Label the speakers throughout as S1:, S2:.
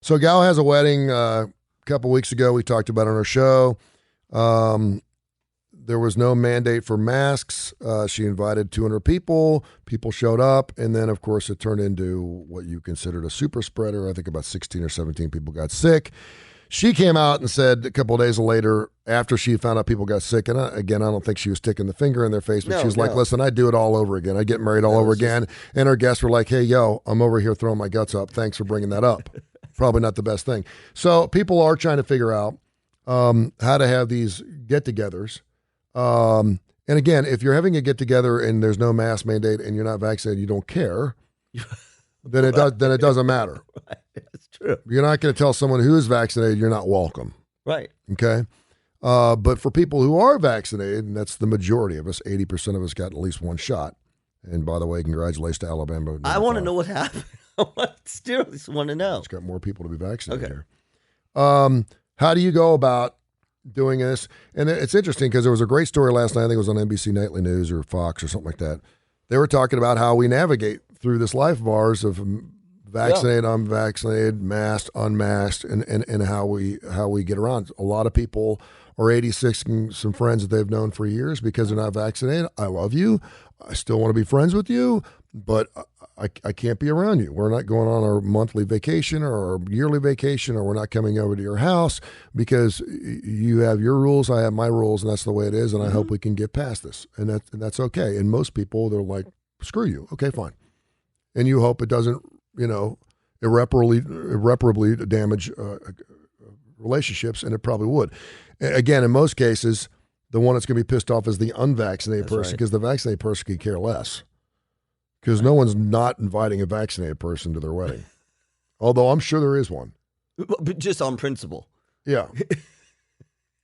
S1: So Gal has a wedding a couple weeks ago. We talked about it on our show. There was no mandate for masks. She invited 200 people. People showed up. And then, of course, it turned into what you considered a super spreader. I think about 16 or 17 people got sick. She came out and said a couple of days later, after she found out people got sick, and again, I don't think she was sticking the finger in their face, but she was like, listen, I'd do it all over again. I'd get married all over again. And her guests were like, hey, yo, I'm over here throwing my guts up. Thanks for bringing that up. Probably not the best thing. So people are trying to figure out how to have these get-togethers. And again, if you're having a get-together and there's no mask mandate and you're not vaccinated, you don't care, then it doesn't matter.
S2: Right. That's true.
S1: You're not going to tell someone who is vaccinated you're not welcome.
S2: Right.
S1: Okay. But for people who are vaccinated, and that's the majority of us, 80% of us got at least one shot. And by the way, congratulations to Alabama.
S2: I want to know what happened. I still want to know.
S1: It's got more people to be vaccinated here. How do you go about doing this? And it's interesting because there was a great story last night. I think it was on NBC Nightly News or Fox or something like that. They were talking about how we navigate through this life of ours of vaccinated, unvaccinated, masked, unmasked, and how we get around. A lot of people are 86 and some friends that they've known for years because they're not vaccinated. I love you. I still want to be friends with you, but I can't be around you. We're not going on our monthly vacation or our yearly vacation, or we're not coming over to your house because you have your rules, I have my rules, and that's the way it is, and I hope we can get past this. And that's okay. And most people, they're like, screw you. Okay, fine. And you hope it doesn't, irreparably damage relationships, and it probably would. Again, in most cases, the one that's going to be pissed off is the unvaccinated person, because the vaccinated person could care less. Because no one's not inviting a vaccinated person to their wedding. Although I'm sure there is one.
S2: But just on principle.
S1: Yeah.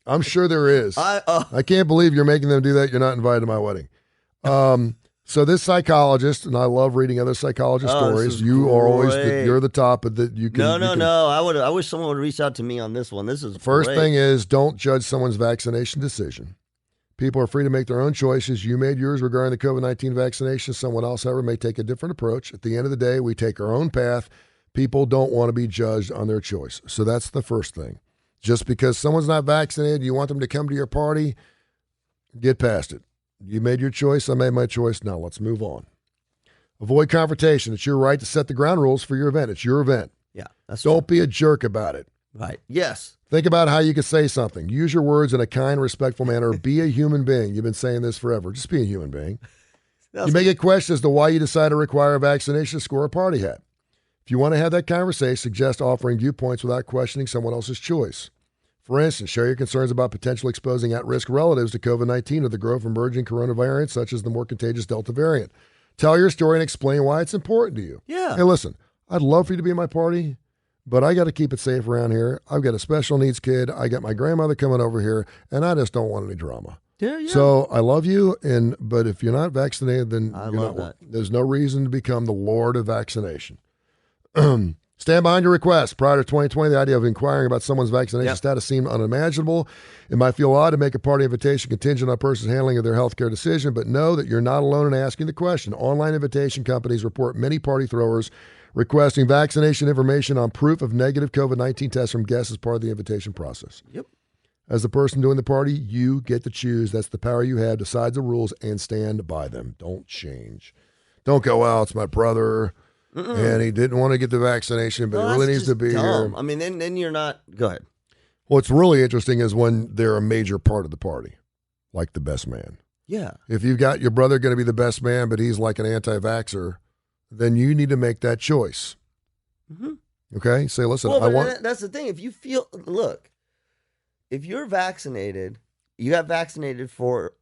S1: I'm sure there is. I can't believe you're making them do that. You're not invited to my wedding. So this psychologist, and I love reading other psychologist stories. You are always you're the top of that. You can.
S2: No. I wish someone would reach out to me on this one. This is
S1: first thing is, don't judge someone's vaccination decision. People are free to make their own choices. You made yours regarding the COVID-19 vaccination. Someone else, however, may take a different approach. At the end of the day, we take our own path. People don't want to be judged on their choice. So that's the first thing. Just because someone's not vaccinated, you want them to come to your party, get past it. You made your choice. I made my choice. Now let's move on. Avoid confrontation. It's your right to set the ground rules for your event. It's your event.
S2: Yeah.
S1: Don't be a jerk about it.
S2: Right. Yes.
S1: Think about how you could say something. Use your words in a kind, respectful manner. Be a human being. You've been saying this forever. Just be a human being. You may get questions as to why you decide to require a vaccination to score a party hat. If you want to have that conversation, suggest offering viewpoints without questioning someone else's choice. For instance, share your concerns about potentially exposing at-risk relatives to COVID-19 or the growth of emerging coronavirus, such as the more contagious Delta variant. Tell your story and explain why it's important to you.
S2: Yeah.
S1: Hey, listen, I'd love for you to be at my party, but I got to keep it safe around here. I've got a special needs kid. I got my grandmother coming over here, and I just don't want any drama.
S2: Yeah.
S1: So I love you, but if you're not vaccinated, then there's no reason to become the Lord of vaccination. Stand behind your request. Prior to 2020, the idea of inquiring about someone's vaccination status seemed unimaginable. It might feel odd to make a party invitation contingent on a person's handling of their healthcare decision, but know that you're not alone in asking the question. Online invitation companies report many party throwers requesting vaccination information on proof of negative COVID-19 tests from guests as part of the invitation process.
S2: Yep.
S1: As the person doing the party, you get to choose. That's the power you have. Decide the rules and stand by them. Don't change. Don't go, well, it's my brother. And he didn't want to get the vaccination, but he really needs to be here.
S2: I mean, then you're not. Go ahead.
S1: What's really interesting is when they're a major part of the party, like the best man.
S2: Yeah.
S1: If you've got your brother going to be the best man, but he's like an anti-vaxxer, then you need to make that choice. Okay? Say, listen,
S2: that's the thing. If you feel, look, if you're vaccinated, you got vaccinated for,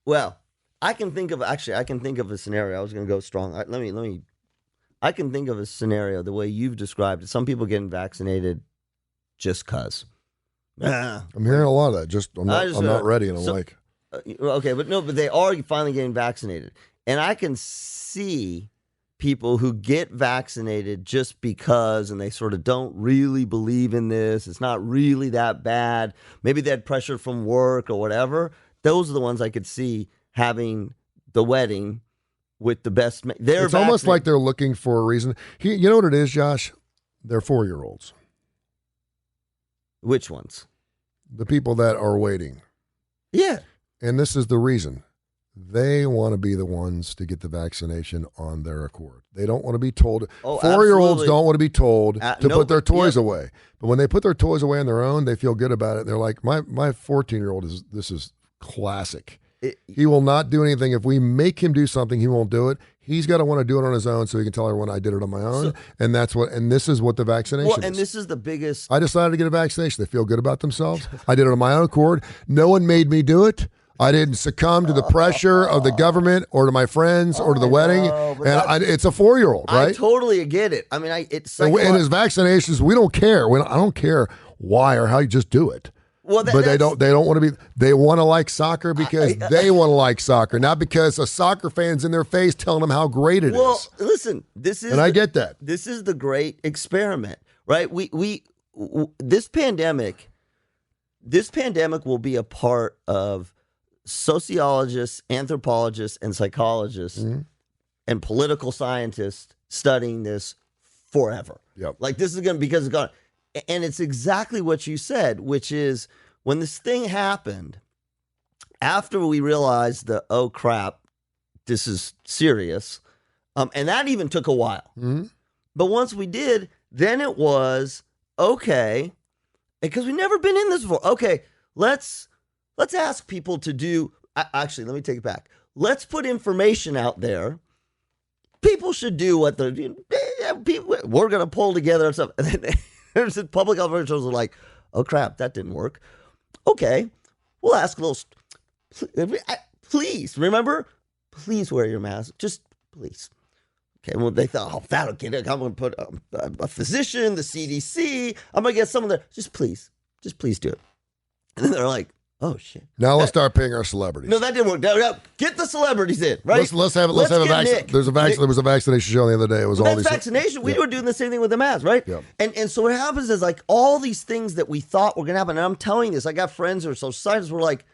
S2: well, I can think of a scenario. I was going to go strong. I can think of a scenario the way you've described it. Some people getting vaccinated just because.
S1: I'm hearing a lot of that. I'm not ready, and I'm like.
S2: Okay, but they are finally getting vaccinated. And I can see people who get vaccinated just because, and they sort of don't really believe in this. It's not really that bad. Maybe they had pressure from work or whatever. Those are the ones I could see having the wedding with the best man.
S1: It's almost like they're looking for a reason. You know what it is, Josh? They're 4-year-olds.
S2: Which ones?
S1: The people that are waiting.
S2: Yeah.
S1: And this is the reason. They want to be the ones to get the vaccination on their accord. They don't want to be told. 4-year-olds don't want to be told to put their toys away. But when they put their toys away on their own, they feel good about it. They're like, my 14-year-old this is classic. He will not do anything. If we make him do something, he won't do it. He's got to want to do it on his own so he can tell everyone I did it on my own. And this is what the vaccination is.
S2: And this is the biggest.
S1: I decided to get a vaccination. They feel good about themselves. I did it on my own accord. No one made me do it. I didn't succumb to the pressure of the government or to my friends or to the wedding. It's a 4-year-old, right?
S2: I totally get it. I mean, it's
S1: and his vaccinations, we don't care. I don't care why or how, you just do it.
S2: Well,
S1: but they don't want to be. They want to like soccer because they want to like soccer, not because a soccer fan's in their face telling them how great it is.
S2: Well, listen, I
S1: get that.
S2: This is the great experiment, right? This pandemic will be a part of sociologists, anthropologists, and psychologists and political scientists studying this forever.
S1: Yep.
S2: Like this is going to, because it's gone. And it's exactly what you said, which is when this thing happened, after we realized that, oh crap, this is serious. And that even took a while. Mm-hmm. But once we did, then it was, okay, because we've never been in this before. Okay, let's ask people to do, actually, let me take it back. Let's put information out there. People should do what we're going to pull together and stuff. And then there's the public health officials are like, oh crap, that didn't work. Okay, we'll ask those, please, remember, please wear your mask. Just please. Okay, well, they thought, oh, that'll get it. I'm going to put a physician, the CDC. I'm going to get someone there. Just please do it. And then they're like, oh shit!
S1: Now let's start paying our celebrities.
S2: No, that didn't work. No, get the celebrities in, right?
S1: Let's have a vaccine. There was a vaccination show the other day. It was all these
S2: vaccination. We were doing the same thing with the mask, right?
S1: Yep.
S2: And so what happens is like all these things that we thought were going to happen. And I'm telling you this, I got friends who are social scientists were like,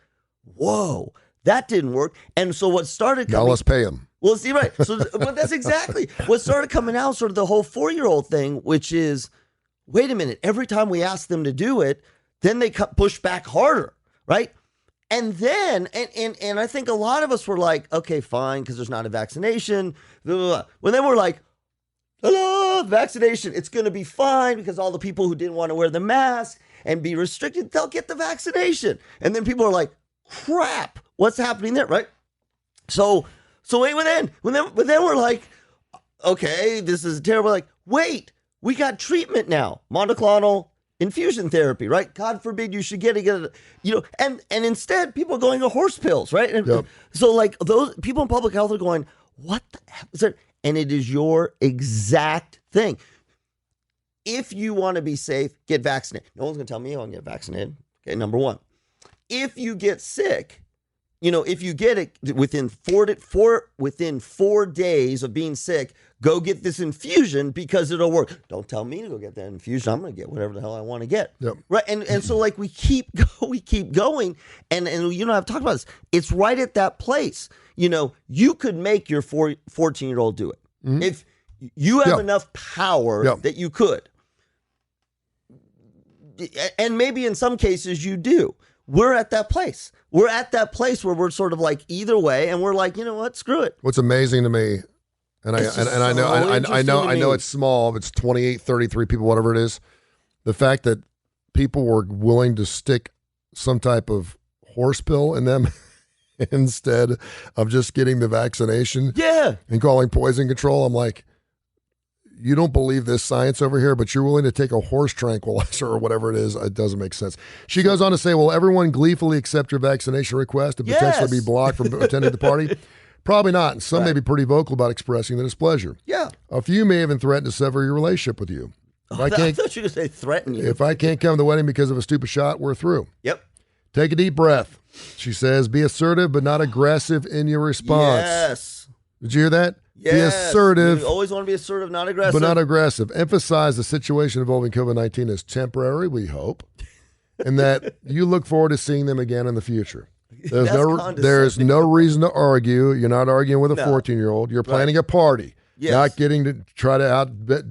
S2: whoa, that didn't work. And so what started coming,
S1: now let's pay them.
S2: Well, see, right. So, but that's exactly what started coming out. Sort of the whole 4-year-old thing, which is, wait a minute. Every time we ask them to do it, then they push back harder, right? And then, and I think a lot of us were like, okay, fine, because there's not a vaccination. Blah, blah, blah. When then we're like, hello, vaccination, it's going to be fine because all the people who didn't want to wear the mask and be restricted, they'll get the vaccination. And then people are like, crap, what's happening there, right? So then we're like, okay, this is terrible. Like, wait, we got treatment now, monoclonal infusion therapy, right? God forbid you should get it, and instead people are going to horse pills, right? And
S1: yep.
S2: So like those people in public health are going, what the hell is that? And it is your exact thing. If you want to be safe, get vaccinated. No one's going to tell me I want to get vaccinated. Okay, number one. If you get sick, if you get it within 4 days of being sick, go get this infusion because it'll work. Don't tell me to go get that infusion. I'm going to get whatever the hell I want to get.
S1: Yep.
S2: Right. And so like we keep going. And I've talked about this. It's right at that place. You could make your 14-year-old do it. Mm-hmm. If you have enough power that you could. And maybe in some cases you do. We're at that place. We're at that place where we're sort of like either way, and we're like, you know what, screw it.
S1: What's amazing to me, and I know it's small, it's 28, 33 people, whatever it is. The fact that people were willing to stick some type of horse pill in them instead of just getting the vaccination, and calling poison control. I'm like, you don't believe this science over here, but you're willing to take a horse tranquilizer or whatever it is. It doesn't make sense. She goes on to say, will everyone gleefully accept your vaccination request and potentially be blocked from attending the party? Probably not. And some may be pretty vocal about expressing their displeasure.
S2: Yeah.
S1: A few may even threaten to sever your relationship with you.
S2: I thought you were going to say threaten you.
S1: If I can't come to the wedding because of a stupid shot, we're through.
S2: Yep.
S1: Take a deep breath. She says, be assertive but not aggressive in your response.
S2: Yes.
S1: Did you hear that?
S2: Yes.
S1: Be assertive.
S2: You always want to be assertive, not aggressive.
S1: But not aggressive. Emphasize the situation involving COVID-19 is temporary, we hope, and that you look forward to seeing them again in the future. There's no reason to argue. You're not arguing with a 14-year-old. You're planning a party, not getting to try to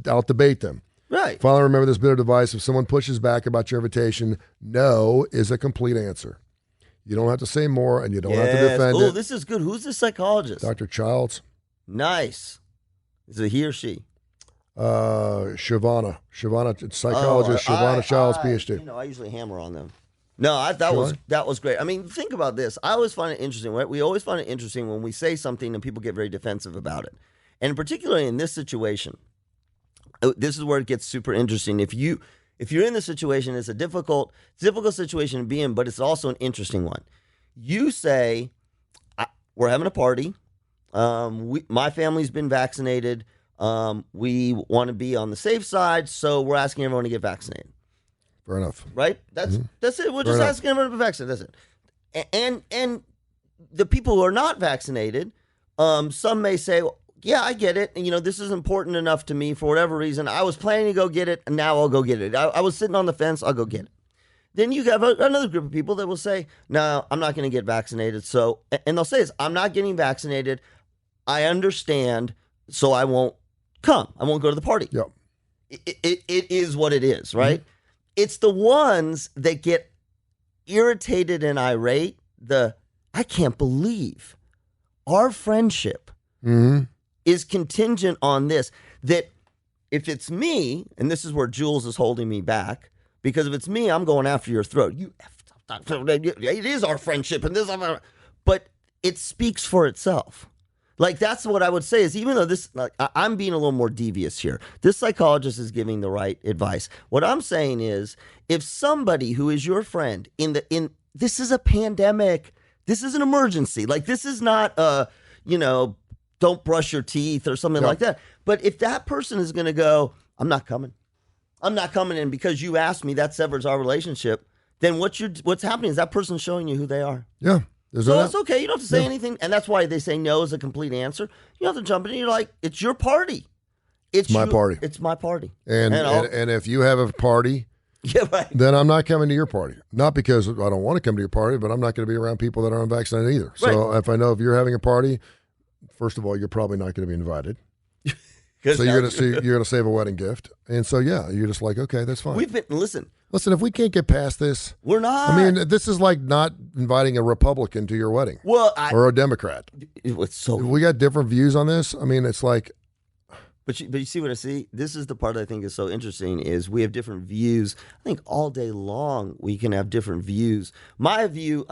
S1: out-debate them.
S2: Right.
S1: Finally, remember this bit of advice. If someone pushes back about your invitation, no is a complete answer. You don't have to say more, and you don't have to defend it.
S2: Oh, this is good. Who's the psychologist?
S1: Dr. Childs.
S2: Nice. Is it he or she?
S1: Shavana, psychologist, Shavana Childs, PhD.
S2: You know, I usually hammer on them. No, that was great. I mean, think about this. I always find it interesting. Right? We always find it interesting when we say something and people get very defensive about it. And particularly in this situation, this is where it gets super interesting. If you're in this situation, it's a difficult situation to be in, but it's also an interesting one. You say, we're having a party. My family's been vaccinated. We want to be on the safe side, so we're asking everyone to get vaccinated.
S1: Fair enough.
S2: Right? That's it. We're just asking everyone to be vaccinated. That's it. And the people who are not vaccinated, some may say, well, yeah, I get it. And, this is important enough to me for whatever reason. I was planning to go get it, and now I'll go get it. I was sitting on the fence. I'll go get it. Then you have another group of people that will say, no, I'm not going to get vaccinated. So, and they'll say this, I'm not getting vaccinated. I understand, so I won't come. I won't go to the party.
S1: Yep.
S2: It is what it is, right? Mm-hmm. It's the ones that get irritated and irate. I can't believe our friendship is contingent on this. That if it's me, and this is where Jules is holding me back, because if it's me, I'm going after your throat. It is our friendship, and this, but it speaks for itself. Like, that's what I would say is, even though this, I'm being a little more devious here, this psychologist is giving the right advice. What I'm saying is, if somebody who is your friend this is a pandemic, this is an emergency. Like, this is not don't brush your teeth or something like that. But if that person is going to go, I'm not coming, and because you asked me, that severs our relationship, then what's happening is that person's showing you who they are.
S1: Yeah.
S2: So it's okay. You don't have to say anything. And that's why they say no is a complete answer. You don't have to jump in and you're like, it's your party. It's
S1: my party.
S2: It's my party.
S1: And if you have a party, then I'm not coming to your party. Not because I don't want to come to your party, but I'm not going to be around people that aren't vaccinated either. So if I know if you're having a party, first of all, you're probably not going to be invited. So you're going to save a wedding gift. And so, you're just like, okay, that's fine.
S2: Listen,
S1: if we can't get past this,
S2: we're not.
S1: I mean, this is like not inviting a Republican to your wedding. Or a Democrat. We got different views on this. I mean, it's like.
S2: But you see what I see? This is the part I think is so interesting is we have different views. I think all day long we can have different views. My view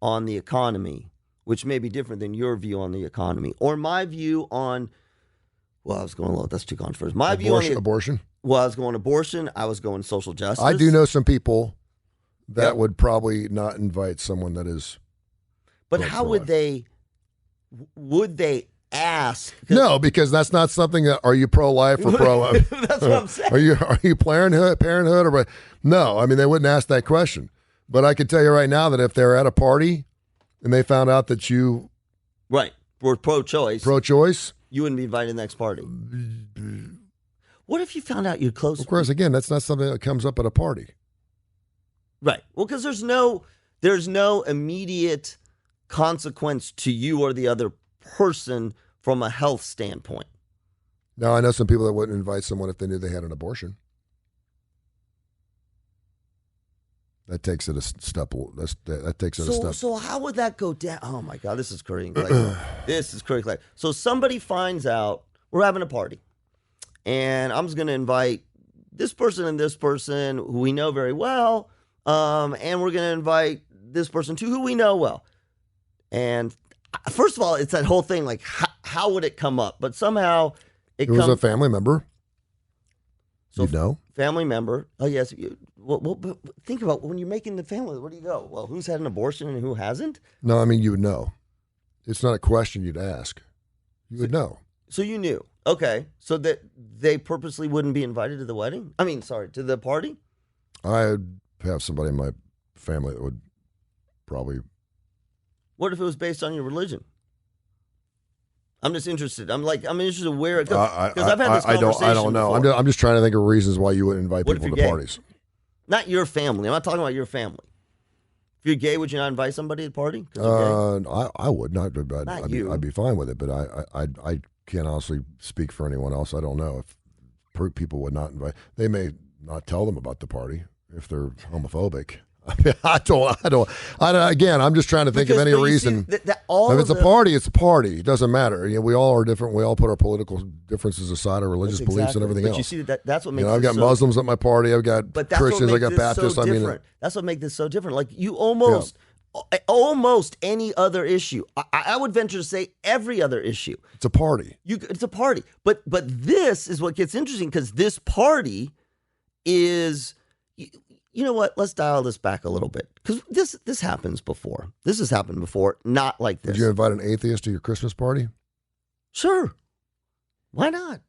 S2: on the economy, which may be different than your view on the economy, or my view on. Well, I was going low. That's too controversial. My view on
S1: abortion.
S2: Well, I was going abortion. I was going social justice.
S1: I do know some people that would probably not invite someone that is.
S2: But how would they? Would they ask?
S1: No, because that's not something that. Are you pro-life or pro-life?
S2: That's what I'm saying.
S1: Are you parenthood or no? I mean, they wouldn't ask that question. But I can tell you right now that if they're at a party and they found out that you
S2: were pro-choice, you wouldn't be invited to the next party. What if you found out you're close?
S1: Of course, again, that's not something that comes up at a party.
S2: Right. Well, because there's no immediate consequence to you or the other person from a health standpoint.
S1: Now, I know some people that wouldn't invite someone if they knew they had an abortion. That takes it a step. That takes it a step.
S2: So how would that go down? Oh my God, this is Kurre. This is Kurre. So somebody finds out we're having a party, and I'm just going to invite this person and this person who we know very well, and we're going to invite this person too who we know well. And first of all, it's that whole thing like how would it come up? But somehow
S1: it was a family member. So you know,
S2: family member. Oh yes. Well, but think about when you're making the family. Where do you go? Well, who's had an abortion and who hasn't?
S1: No, I mean you would know. It's not a question you'd ask. You would know.
S2: So you knew. Okay. So that they purposely wouldn't be invited to the wedding? To the party?
S1: I'd have somebody in my family that would probably.
S2: What if it was based on your religion? I'm just interested. I'm interested where it goes. Because I've had this conversation
S1: I don't know. I'm just trying to think of reasons why you wouldn't invite people to parties.
S2: Not your family. I'm not talking about your family. If you're gay, would you not invite somebody to the party?
S1: I would not.
S2: You.
S1: I'd be fine with it, but I can't honestly speak for anyone else. I don't know if people would not invite. They may not tell them about the party if they're homophobic. I mean, I don't. Again, I'm just trying to think of any reason. If it's a party, it's a party. It doesn't matter. You know, we all are different. We all put our political differences aside, our religious beliefs and everything else.
S2: You see, that's what makes.
S1: I've got Muslims at my party. I've got Christians. I got Baptists.
S2: I mean, that's what makes this so different. Like you almost any other issue. I would venture to say every other issue.
S1: It's a party.
S2: It's a party. But this is what gets interesting because this party is. You know what? Let's dial this back a little bit because this happens before. This has happened before, not like this.
S1: Would you invite an atheist to your Christmas party?
S2: Sure. Why not?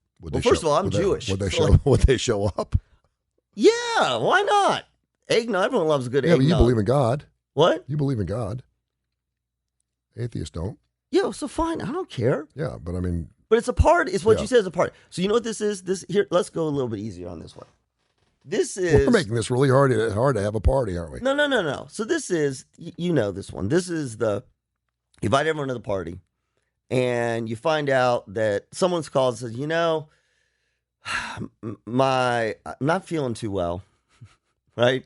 S2: First of all, I'm Jewish.
S1: Would they show up?
S2: Yeah, why not? Eggnog. Everyone loves a good eggnog.
S1: Yeah, but you believe in God.
S2: What?
S1: You believe in God. Atheists don't.
S2: Yeah, so fine. I don't care.
S1: Yeah, but I mean.
S2: But it's a party. It's what you said is a party. So you know what this is? Here, let's go a little bit easier on this one. We're
S1: making this really hard to have a party, aren't we?
S2: No. So this is, you know this one. This is you invite everyone to the party, and you find out that someone's called and says, you know, I'm not feeling too well, right?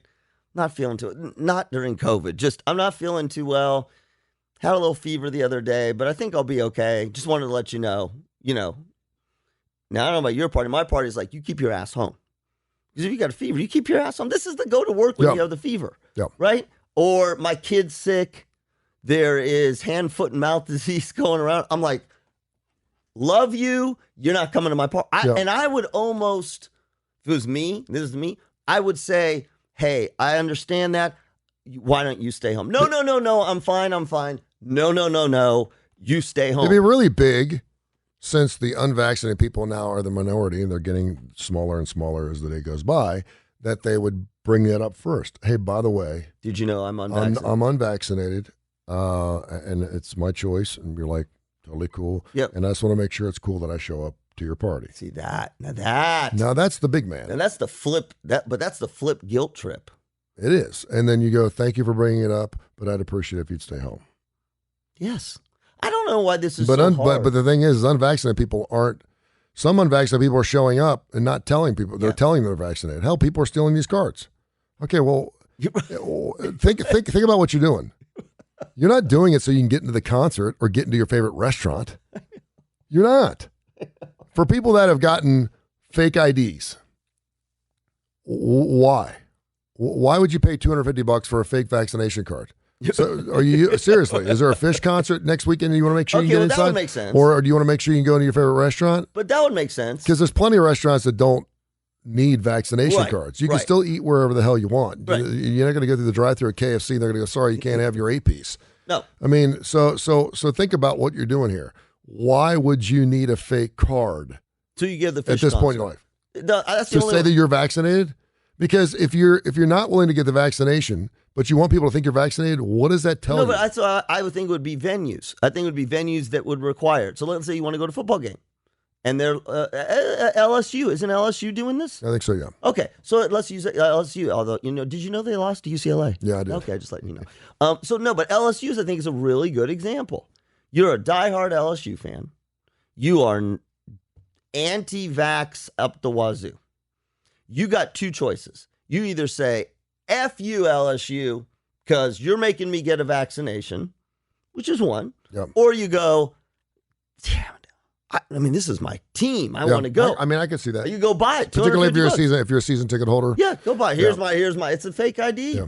S2: Not feeling too, not during COVID. Just, I'm not feeling too well. Had a little fever the other day, but I think I'll be okay. Just wanted to let you know. Now, I don't know about your party. My party is like, you keep your ass home. Because if you got a fever, you keep your ass home. This is the go to work when you have the fever, right? Or my kid's sick. There is hand, foot, and mouth disease going around. I'm like, love you. You're not coming to my party. And I would almost, if it was me, this is me, I would say, hey, I understand that. Why don't you stay home? No. I'm fine. No. You stay home.
S1: It'd be really big. Since the unvaccinated people now are the minority and they're getting smaller and smaller as the day goes by, that they would bring that up first. Hey, by the way,
S2: did you know I'm unvaccinated?
S1: I'm unvaccinated, and it's my choice. And you're like, totally cool.
S2: Yep.
S1: And I just want to make sure it's cool that I show up to your party.
S2: See that? Now
S1: that's the big man.
S2: And that's the flip. But that's the flip guilt trip.
S1: It is. And then you go, thank you for bringing it up, but I'd appreciate it if you'd stay home.
S2: Yes. I don't know why this is so hard.
S1: But the thing is unvaccinated people aren't. Some unvaccinated people are showing up and not telling people. They're telling they're vaccinated. Hell, people are stealing these cards. Okay, well, think about what you're doing. You're not doing it so you can get into the concert or get into your favorite restaurant. You're not. For people that have gotten fake IDs, why? Why would you pay $250 for a fake vaccination card? So are you seriously? Is there a Fish concert next weekend and you want to make sure you get inside?
S2: That would make sense.
S1: Or do you want to make sure you can go into your favorite restaurant?
S2: But that would make sense.
S1: Because there's plenty of restaurants that don't need vaccination cards. You can still eat wherever the hell you want.
S2: Right.
S1: You're not going to go through the drive-thru at KFC and they're going to go, sorry, you can't have your 8-piece.
S2: No.
S1: I mean, so think about what you're doing here. Why would you need a fake card?
S2: So you give the Fish
S1: at this point in your life. To say that you're vaccinated? Because if you're not willing to get the vaccination, but you want people to think you're vaccinated, what does that tell you?
S2: No, but that's what I would think it would be venues. I think it would be venues that would require it. So let's say you want to go to a football game, and they're LSU. Isn't LSU doing this?
S1: I think so, yeah.
S2: Okay, so let's use LSU. Although, did you know they lost to UCLA?
S1: Yeah, I did.
S2: Okay, just letting you know. But LSU, I think, is a really good example. You're a diehard LSU fan. You are anti-vax up the wazoo. You got two choices. You either say, F you, LSU, because you're making me get a vaccination, which is one.
S1: Yep.
S2: Or you go, damn it. I mean, this is my team. I want to go.
S1: I mean, I can see that.
S2: You go buy it.
S1: Particularly if you're a season ticket holder.
S2: Yeah, go buy it. Here's my. It's a fake ID.
S1: Yeah.